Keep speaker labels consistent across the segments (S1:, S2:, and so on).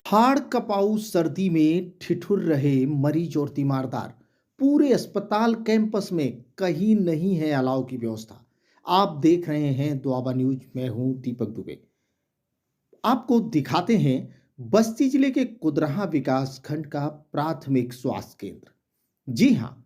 S1: हाड़ कपाऊ सर्दी में ठिठुर रहे मरीज और तीमारदार। पूरे अस्पताल कैंपस में कहीं नहीं है अलाव की व्यवस्था। आप देख रहे हैं दुआबा न्यूज। मैं हूं दीपक दुबे। आपको दिखाते हैं बस्ती जिले के कुदरहा विकास खंड का प्राथमिक स्वास्थ्य केंद्र। जी हाँ,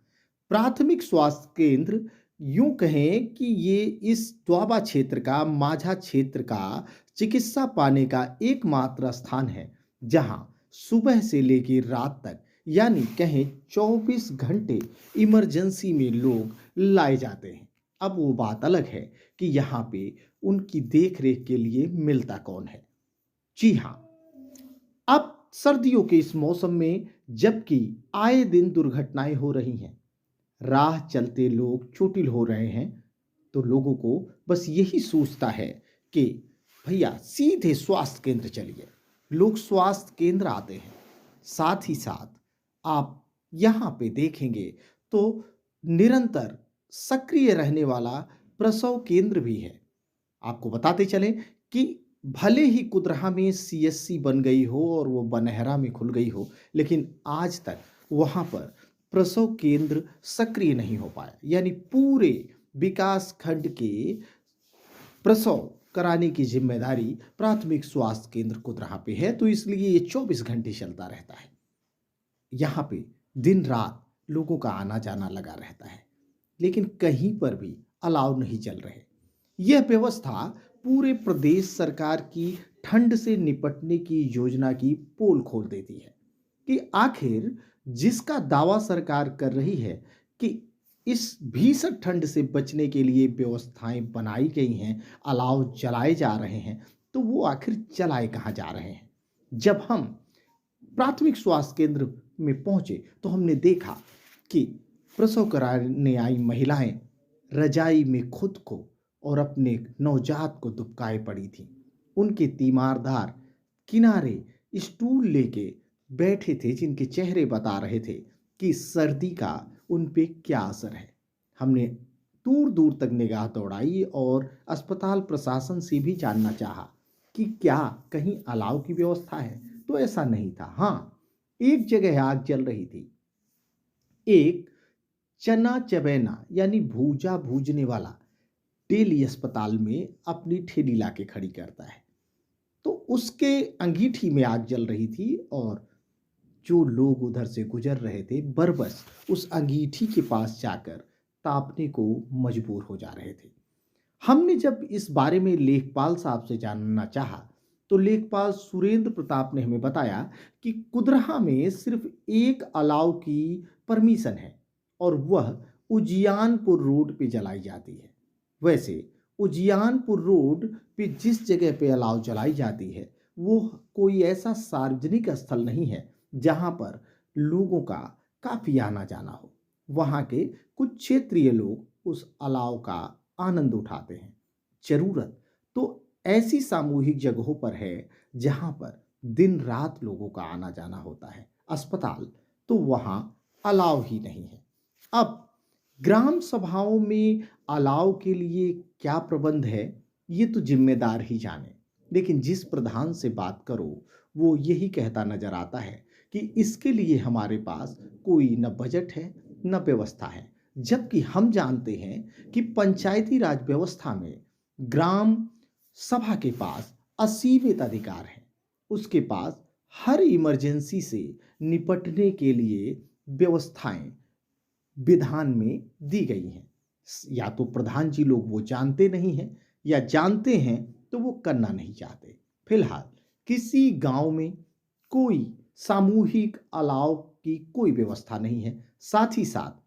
S1: प्राथमिक स्वास्थ्य केंद्र, यूं कहें कि ये इस द्वाबा क्षेत्र का, माझा क्षेत्र का चिकित्सा पाने का एकमात्र स्थान है जहां सुबह से लेकर रात तक, यानी कहें 24 घंटे इमरजेंसी में लोग लाए जाते हैं। अब वो बात अलग है कि यहाँ पे उनकी देख रेख के लिए मिलता कौन है। जी हाँ, अब सर्दियों के इस मौसम में जबकि आए दिन दुर्घटनाएं हो रही हैं, राह चलते लोग चोटिल हो रहे हैं, तो लोगों को बस यही सोचता है कि भैया सीधे स्वास्थ्य केंद्र चलिए। लोग स्वास्थ्य केंद्र आते हैं। साथ ही साथ आप यहाँ पे देखेंगे तो निरंतर सक्रिय रहने वाला प्रसव केंद्र भी है। आपको बताते चलें कि भले ही कुदरहा में सीएससी बन गई हो और वो बनहरा में खुल गई हो, लेकिन आज तक वहाँ पर प्रसव केंद्र सक्रिय नहीं हो पाया। यानी पूरे विकास खंड के प्रसव कराने की जिम्मेदारी प्राथमिक स्वास्थ्य केंद्र कुदरहा पे है, तो इसलिए ये 24 घंटे चलता रहता है। यहाँ पे दिन रात लोगों का आना जाना लगा रहता है, लेकिन कहीं पर भी अलाव नहीं चल रहे। यह व्यवस्था पूरे प्रदेश सरकार की ठंड से निपटने की योजना की पोल खोल देती है कि आखिर जिसका दावा सरकार कर रही है कि इस भीषण ठंड से बचने के लिए व्यवस्थाएं बनाई गई हैं, अलाव जलाए जा रहे हैं, तो वो आखिर जलाए कहाँ जा रहे हैं। जब हम प्राथमिक स्वास्थ्य केंद्र में पहुंचे तो हमने देखा कि प्रसव कराने आई महिलाएं रजाई में खुद को और अपने नवजात को दुबकाए पड़ी थी। उनके तीमारदार किनारे स्टूल लेके बैठे थे, जिनके चेहरे बता रहे थे कि सर्दी का उन पे क्या असर है। हमने दूर दूर तक निगाह दौड़ाई और अस्पताल प्रशासन से भी जानना चाहा कि क्या कहीं अलाव की व्यवस्था है, तो ऐसा नहीं था। हाँ, एक जगह आग जल रही थी। एक चना चबैना यानी भूजा भूजने वाला डेली अस्पताल में अपनी ठेली लाके खड़ी करता है, तो उसके अंगीठी में आग जल रही थी और जो लोग उधर से गुजर रहे थे बरबस उस अंगीठी के पास जाकर तापने को मजबूर हो जा रहे थे। हमने जब इस बारे में लेखपाल साहब से जानना चाहा तो लेखपाल सुरेंद्र प्रताप ने हमें बताया कि कुदरहा में सिर्फ एक अलाव की परमिशन है और वह उजियानपुर रोड पे जलाई जाती है। वैसे उजियानपुर रोड पे जिस जगह पे अलाव जलाई जाती है वो कोई ऐसा सार्वजनिक स्थल नहीं है जहां पर लोगों का काफी आना जाना हो। वहां के कुछ क्षेत्रीय लोग उस अलाव का आनंद उठाते हैं। जरूरत तो ऐसी सामूहिक जगहों पर है जहां पर दिन रात लोगों का आना जाना होता है। अस्पताल तो वहां अलाव ही नहीं है। अब ग्राम सभाओं में अलाव के लिए क्या प्रबंध है ये तो जिम्मेदार ही जाने, लेकिन जिस प्रधान से बात करो वो यही कहता नजर आता है कि इसके लिए हमारे पास कोई न बजट है न व्यवस्था है। जबकि हम जानते हैं कि पंचायती राज व्यवस्था में ग्राम सभा के पास असीमित अधिकार है। उसके पास हर इमरजेंसी से निपटने के लिए व्यवस्थाएं विधान में दी गई हैं। या तो प्रधान जी लोग वो जानते नहीं हैं या जानते हैं तो वो करना नहीं चाहते। फिलहाल किसी गांव में कोई सामूहिक अलाव की कोई व्यवस्था नहीं है। साथ ही साथ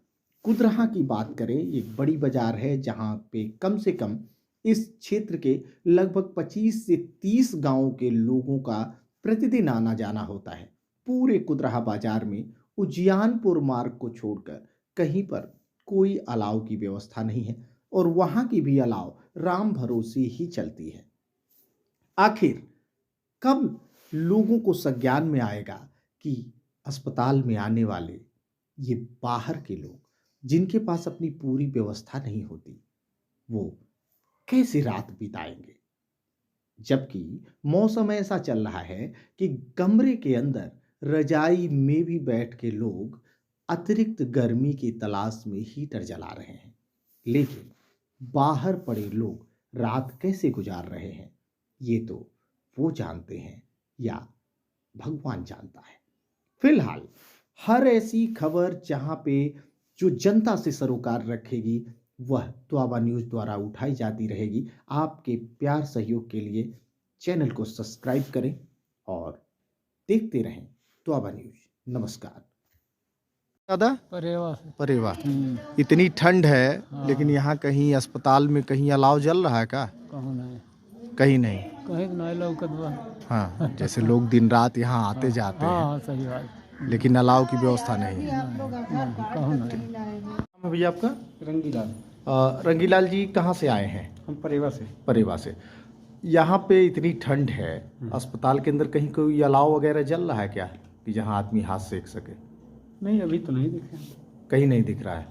S1: कुदरहा की बात करें, एक बड़ी बाजार है जहां पे कम से कम इस क्षेत्र के लगभग 25 से 30 गांवों के लोगों का प्रतिदिन आना जाना होता है। पूरे कुदरहा बाजार में उजियानपुर मार्ग को छोड़कर कहीं पर कोई अलाव की व्यवस्था नहीं है और वहां की भी अलाव राम भरोसे ही चलती है। आखिर कब लोगों को संज्ञान में आएगा कि अस्पताल में आने वाले ये बाहर के लोग जिनके पास अपनी पूरी व्यवस्था नहीं होती, वो कैसे रात बिताएंगे? जबकि मौसम ऐसा चल रहा है कि कमरे के अंदर रजाई में भी बैठ के लोग अतिरिक्त गर्मी की तलाश में हीटर जला रहे हैं। लेकिन बाहर पड़े लोग रात कैसे गुजार रहे हैं, ये तो वो जानते हैं या भगवान जानता है। फिलहाल हर ऐसी खबर जहां पे जो जनता से सरोकार रखेगी वह द्वाबा न्यूज द्वारा उठाई जाती रहेगी। आपके प्यार सहयोग के लिए चैनल को सब्सक्राइब करें और देखते रहें द्वाबा न्यूज। नमस्कार। दादा
S2: परेवा से।
S1: परेवा, इतनी ठंड है
S2: हाँ।
S1: लेकिन यहाँ कहीं अस्पताल में कहीं अलाव जल रहा है का?
S2: कहूँ नहीं,
S1: कहीं नहीं।
S2: कहीं तो नहीं लौकत बा।
S1: हाँ, जैसे लोग दिन रात यहाँ आते जाते हैं,
S2: हाँ सही बात।
S1: लेकिन अलाव की व्यवस्था नहीं है।
S2: कहूँ नहीं।
S1: नाम है भैया आपका?
S2: रंगीलाल।
S1: रंगीलाल जी कहाँ से आए हैं?
S2: हम परेवा से।
S1: परेवा से। यहाँ पे इतनी ठंड है, अस्पताल के अंदर कहीं कोई अलाव वगैरह जल रहा है क्या कि जहाँ आदमी हाथ सेक सके?
S2: नहीं अभी तो नहीं दिखे।
S1: कहीं नहीं दिख रहा है।